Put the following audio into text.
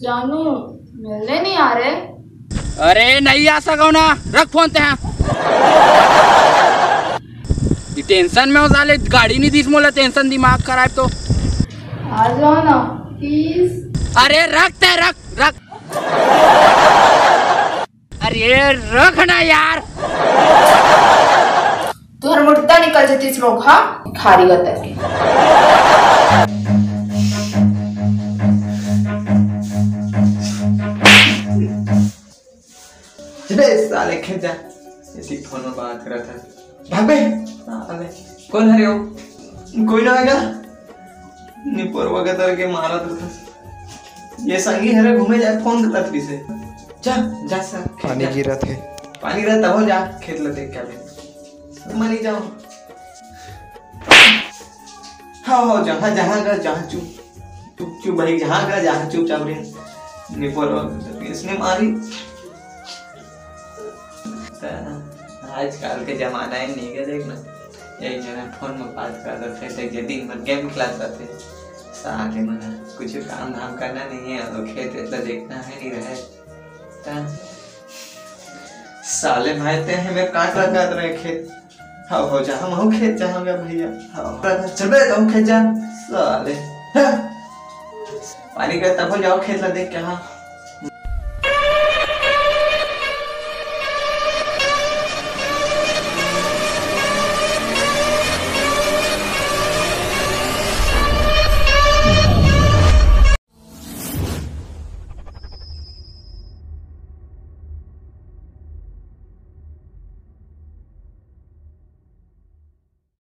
जानू मिलने नहीं आ रहे। अरे नहीं आ सको ना, रख फोन ते टेंशन में हो साले, गाड़ी नहीं दिस मोला टेंशन दिमाग खराब तो आ जाओ ना प्लीज। अरे रखते रख रख, अरे रख ना यार, तुहर मुट्टा निकल जाती रोक। हाँ खारी गतर के साले खेत जा, इसी फोन में बात कर रहा था। भाग बे, साले कौन है रे वो? कोई ना आएगा, निपर वगैरह के मारा था। ये संगी हरे घूमे जाए, फोन करता फिर से। जा जा सर, पानी गिरा थे, पानी रहता हो, जा खेत ले देख क्या ले मनी जाओ। हाँ जहाँ जहाँ का जहाँ चुप भाई, जहाँ का जहाँ चुपचाप रहे। निपर इसने मारी। आजकल के जमाना है नहीं, देखना एक जना फोन में बात करते थे, दिन भर गेम खेलते थे। साले मना कुछ काम धाम करना नहीं है और खेत इतना देखना है नहीं रहे। साले भाई ते हमें काट लगा रहे खेत। हाँ हो जा, हम हो खेत जाऊंगा भैया। हाँ चल बे तुम खेत जा साले, पानी का तब हो जाओ खेत ला देख के। हाँ